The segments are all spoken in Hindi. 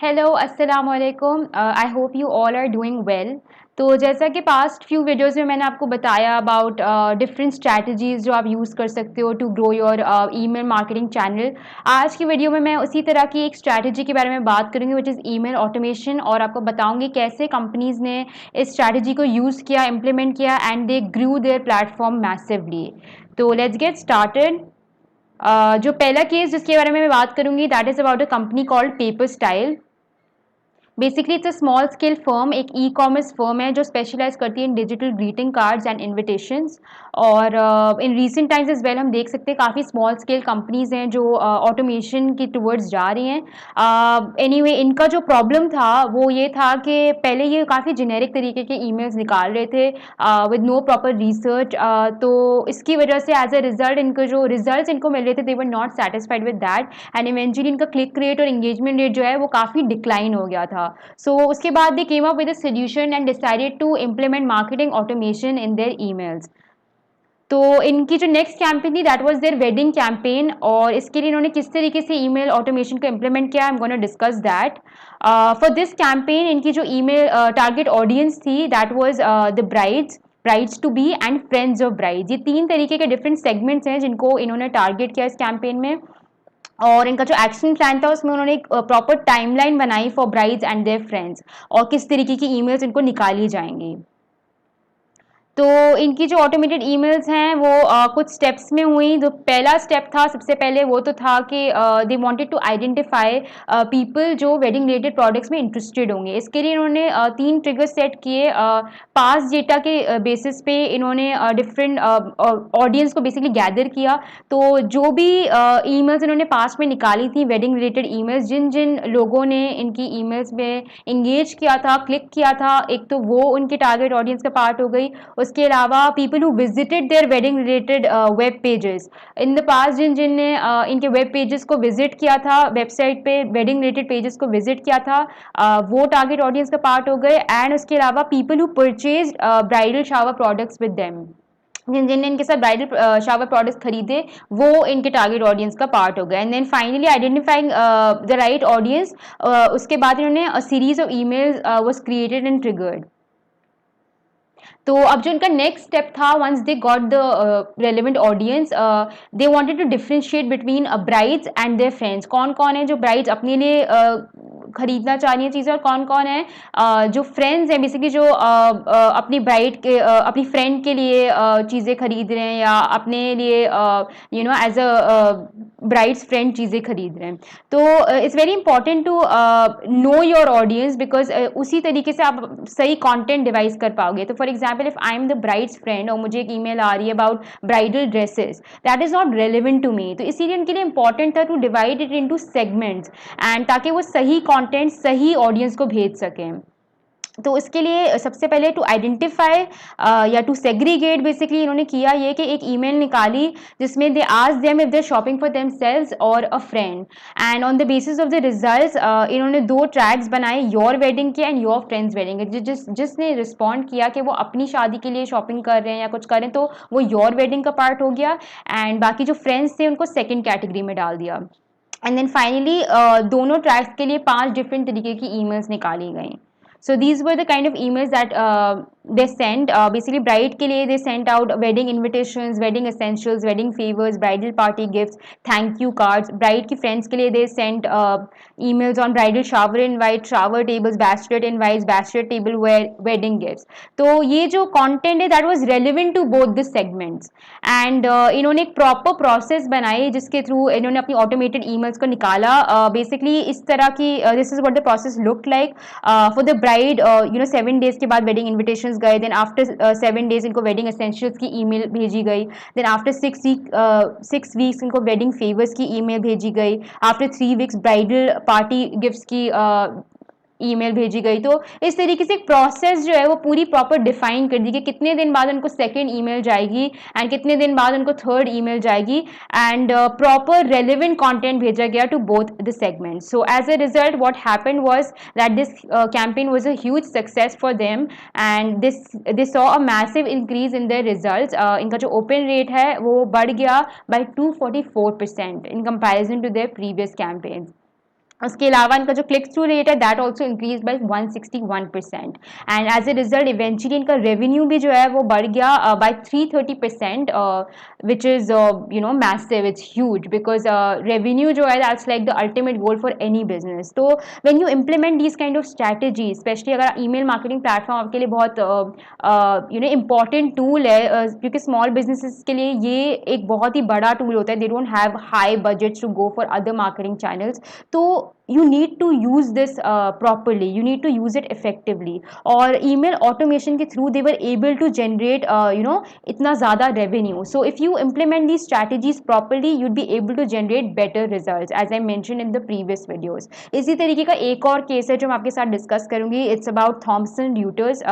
हेलो अस्सलाम वालेकुम। I hope you all are doing well. तो जैसा कि पास्ट फ्यू वीडियोज़ में मैंने आपको बताया अबाउट डिफरेंट स्ट्रैटेजीज़ जो आप यूज़ कर सकते हो to grow your email marketing channel. आज की वीडियो में मैं उसी तरह की एक स्ट्रैटेजी के बारे में बात करूँगी विच इज़ ईमेल ऑटोमेशन, और आपको बताऊँगी कैसे कंपनीज़ ने इस स्ट्रैटेजी को यूज़ किया, इम्प्लीमेंट किया and they grew their platform massively. तो लेट्स गेट स्टार्टेड। जो पहला केस जिसके बारे में मैं बात करूँगी that is about a company called Paper Style. Basically it's a small scale firm, एक ई कॉमर्स फर्म है जो स्पेशलाइज करती है in digital greeting cards and invitations. और in recent times is well हम देख सकते हैं काफ़ी स्मॉल स्केल कंपनीज हैं जो ऑटोमेशन की टूवर्ड्स जा रही हैं। एनीवे इनका जो प्रॉब्लम था वो ये था कि पहले ये काफ़ी जेनेरिक तरीके के ईमेल्स निकाल रहे थे विद नो प्रॉपर रिसर्च। तो इसकी वजह से एज अ रिजल्ट इनको जो रिजल्ट इनको मिल रहे थे they were not satisfied with that, and eventually इनका क्लिक रेट और एंगेजमेंट रेट जो है वो काफ़ी डिक्लाइन हो गया था। So उसके बाद they came up with a solution and decided to implement marketing automation in their emails. तो इनकी जो नेक्स्ट कैंपेन थी that was their wedding campaign, और इसके लिए इन्होंने किस तरीके से ईमेल ऑटोमेशन को इम्प्लीमेंट किया, I am gonna discuss that. For this campaign इनकी जो ईमेल टारगेट ऑडियंस थी that was the brides to be and friends of brides. ये तीन तरीके के डिफरेंट सेगमेंट्स हैं जिनको इन्होंने टारगेट किया इस कैंपेन में। और इनका जो एक्शन प्लान था उसमें उन्होंने एक प्रॉपर टाइमलाइन बनाई for brides and their friends और किस तरीके की ईमेल्स इनको निकाली जाएंगी। तो इनकी जो ऑटोमेटेड ईमेल्स हैं वो कुछ स्टेप्स में हुई। जो पहला स्टेप था सबसे पहले वो तो था कि they wanted to identify people जो वेडिंग रिलेटेड प्रोडक्ट्स में इंटरेस्टेड होंगे। इसके लिए इन्होंने तीन ट्रिगर सेट किए। पास डेटा के बेसिस पे इन्होंने डिफरेंट ऑडियंस को बेसिकली गैदर किया। तो जो भी ईमेल्स इन्होंने पास में निकाली थी वेडिंग रिलेटेड ईमेल्स, जिन जिन लोगों ने इनकी ईमेल्स में इंगेज किया था, क्लिक किया था, एक तो वो उनके टारगेट ऑडियंस का पार्ट हो गई। उसके अलावा people who visited their wedding related web pages, in the past जिन जिन ने इनके वेब पेजेस को विजिट किया था, वेबसाइट पे वेडिंग रिलेटेड पेजेस को विजिट किया था, वो टारगेट ऑडियंस का पार्ट हो गए। एंड उसके अलावा people who purchase bridal shower products with them, जिन जिन ने इनके साथ ब्राइडल शावर प्रोडक्ट्स खरीदे वो इनके टारगेट ऑडियंस का पार्ट हो गया। And then finally identifying the right audience, उसके बाद इन्होंने a series of emails was created and triggered. तो अब जो इनका नेक्स्ट स्टेप था, once they got the relevant audience, they wanted to differentiate between brides and their friends. कौन कौन है जो ब्राइड्स अपने लिए खरीदना चाह रही है चीज़ें, और कौन कौन है जो फ्रेंड्स हैं बेसिकली जो अपनी ब्राइड के अपनी फ्रेंड के लिए चीज़ें खरीद रहे हैं या अपने लिए you know as a bride's friend चीज़ें खरीद रहे हैं। तो it's very important to know your audience, because उसी तरीके से आप सही कंटेंट डिवाइस कर पाओगे। तो for example if I am the bride's friend और मुझे एक ईमेल आ रही है about bridal dresses, that is not relevant to me, तो इसीलिए उनके लिए इंपॉर्टेंट था to divide it into segments and ताकि वो सही कंटेंट सही ऑडियंस को भेज सकें। तो इसके लिए सबसे पहले टू आइडेंटिफाई या टू सेग्रीगेट बेसिकली इन्होंने किया ये कि एक ईमेल निकाली जिसमें they ask them if they shopping for themselves और a friend, and on the basis of the results इन्होंने दो ट्रैक्स बनाए, योर वेडिंग के एंड योर फ्रेंड्स वेडिंग के। जिसने रिस्पॉन्ड किया कि वो अपनी शादी के लिए शॉपिंग कर रहे हैं या कुछ कर रहे हैं तो वो योर वेडिंग का पार्ट हो गया, एंड बाकी जो फ्रेंड्स थे उनको सेकेंड कैटेगरी में डाल दिया। एंड देन फाइनली दोनों ट्रैक्स के लिए 5 डिफरेंट तरीके की ईमेल्स निकाली गई। So these were the kind of emails that they sent. Basically, bride के लिए they sent out wedding invitations, wedding essentials, wedding favors, bridal party gifts, thank you cards. Bride की friends के लिए they sent emails on bridal shower invite, shower tables, bachelorette invites, bachelorette table wedding gifts. तो ये जो content है that was relevant to both the segments. And इन्होंने एक proper process बनाई जिसके through इन्होंने अपनी automated emails को निकाला। Basically इस तरह की this is what the process looked like for the bride। 7 days के बाद वेडिंग इन्विटेशंस गए, देन आफ्टर 7 days इनको वेडिंग एसेंशियल्स की ईमेल भेजी गई, देन आफ्टर 6 वीक्स इनको वेडिंग फेवर्स की ईमेल भेजी गई, after 3 weeks bridal party gifts की ईमेल भेजी गई। तो इस तरीके से एक प्रोसेस जो है वो पूरी प्रॉपर डिफाइन कर दी कि कितने दिन बाद उनको सेकेंड ईमेल जाएगी एंड कितने दिन बाद उनको थर्ड ईमेल जाएगी, एंड प्रॉपर रेलिवेंट कंटेंट भेजा गया to both the segment. So as a result what happened was that this campaign was a huge success for them, and this saw a massive increase in their results. इनका जो ओपन रेट है वो बढ़ गया by 244% in comparison to their previous campaigns. उसके अलावा इनका जो क्लिक थ्रू रेट है that also increase by 161%, and as a result eventually इनका रेवेन्यू भी जो है वो बढ़ गया by 330%, which is massive, it's huge, because revenue जो है that's like the ultimate goal for any business. तो when you implement these kind of strategy, especially अगर ईमेल मार्केटिंग प्लेटफॉर्म आपके लिए बहुत इंपॉर्टेंट टूल है, क्योंकि स्मॉल बिजनेसेस के लिए ये एक बहुत ही बड़ा टूल होता है. They don't have high budgets to go for other marketing channels. तो you need to use this properly, you need to use it effectively. और email automation के through they were able to generate इतना ज़्यादा revenue. So if you implement these strategies properly, you'd be able to generate better results, as I mentioned in the previous videos. इसी तरीके का एक और केस है जो मैं आपके साथ डिस्कस करूँगी. It's about Thomson Reuters,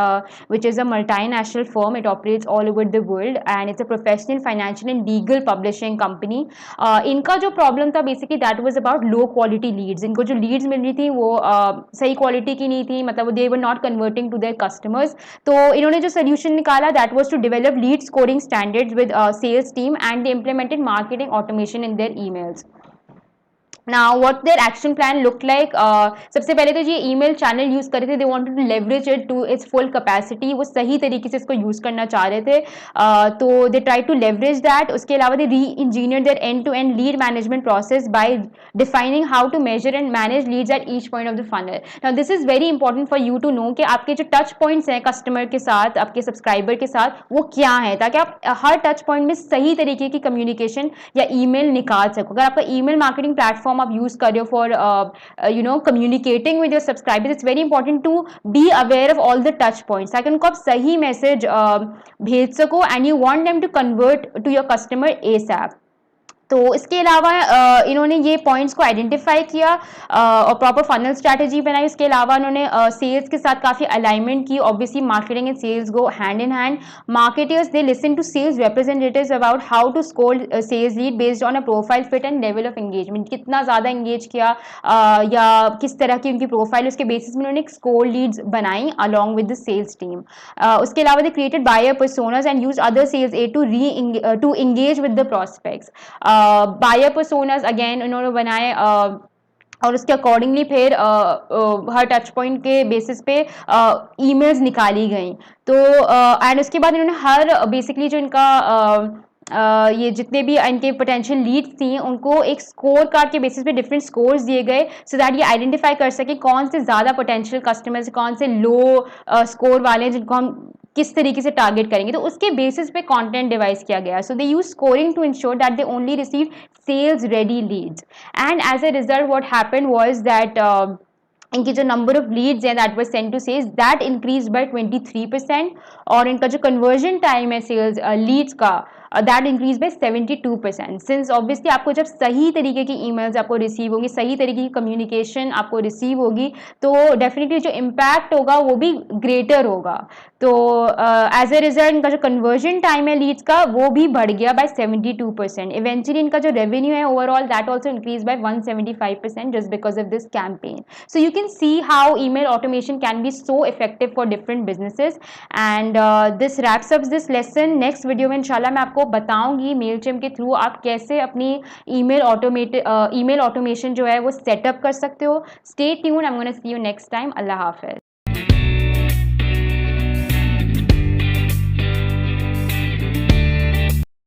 which is a multinational firm. It operates all over the world and it's a professional, financial and legal publishing company. इनका जो प्रॉब्लम था basically that was about low quality Leeds. इनको जो लीड्स मिल रही थी वो सही क्वालिटी की नहीं थी, मतलब they were not converting to their customers. तो इन्होंने जो सोल्यूशन निकाला that was to develop lead scoring standards with sales team and they implemented marketing automation in their emails. Now what their action plan looked like, सबसे पहले तो ये ईमेल चैनल यूज़ कर रहे थे. They wanted to leverage it to its full capacity. वो सही तरीके से इसको यूज़ करना चाह रहे थे. तो they try to leverage that. उसके अलावा they reengineer their end to end lead management process by defining how to measure and manage leads at each point of the funnel. Now this is very important for you to know कि आपके जो टच पॉइंट्स हैं कस्टमर के साथ, आपके सब्सक्राइबर के साथ, वो क्या है, ताकि आप हर टच पॉइंट में सही तरीके की कम्युनिकेशन या ईमेल निकाल सको. अगर आपका ईमेल मार्केटिंग प्लेटफॉर्म आप यूज़ कर रहे हो for communicating with your subscribers, it's very important to be aware of all the touch points ताकि उनको आप सही मैसेज भेज सको and you want them to convert to your customer ASAP. तो इसके अलावा इन्होंने ये पॉइंट्स को आइडेंटिफाई किया और प्रॉपर फनल स्ट्रैटेजी बनाई. उसके अलावा उन्होंने सेल्स के साथ काफ़ी अलाइनमेंट की. Obviously marketing and sales go hand in hand. Marketers they listen to sales representatives about how to score sales lead based on a profile fit and level of engagement. कितना ज़्यादा एंगेज किया या किस तरह की उनकी प्रोफाइल, उसके बेसिस में उन्होंने एक स्कोर लीड्स बनाई along with the sales team. उसके अलावा they created buyer personas and use other sales aid to engage with the prospects. Buyer personas again उन्होंने बनाए और उसके अकॉर्डिंगली फिर हर टच पॉइंट के बेसिस पे ईमेल्स निकाली गई. तो एंड उसके बाद इन्होंने हर बेसिकली जो इनका ये जितने भी इनके पोटेंशियल लीड्स थी उनको एक स्कोर कार्ड के बेसिस पे डिफरेंट स्कोर्स दिए गए, सो दैट ये आइडेंटिफाई कर सके कौन से ज़्यादा पोटेंशियल कस्टमर्स, कौन से लो स्कोर वाले हैं जिनको हम किस तरीके से टारगेट करेंगे. तो उसके बेसिस पे कंटेंट डिवाइस किया गया. So they use scoring to ensure that they only receive sales ready leads. And as a result what happened was that इनकी जो नंबर ऑफ लीड्स हैं that was sent to sales that increase by 23%. और इनका जो कन्वर्जन टाइम है सेल्स लीड्स का that increase by 72%. Since obviously आपको जब सही तरीके की ईमेल्स आपको रिसीव होंगी, सही तरीके की कम्युनिकेशन आपको रिसीव होगी, तो डेफिनेटली जो इम्पैक्ट होगा वो भी ग्रेटर होगा. तो एज ए रिजल्ट इनका जो कन्वर्जन टाइम है लीड्स का वो भी बढ़ गया बाय 72%. इवेंचुअली इनका जो रेवेन्यू है overall that also increase by 175% just because of this campaign. So you can see how email automation can be so effective for different businesses. And this wraps up this lesson. Next video में इंशाल्लाह मैं आपको बताऊंगी मेलचिम्प के थ्रू आप कैसे अपनी ईमेल ऑटोमेशन जो है वो सेटअप कर सकते हो. Stay tuned. I am gonna see you next time. Allah Hafiz.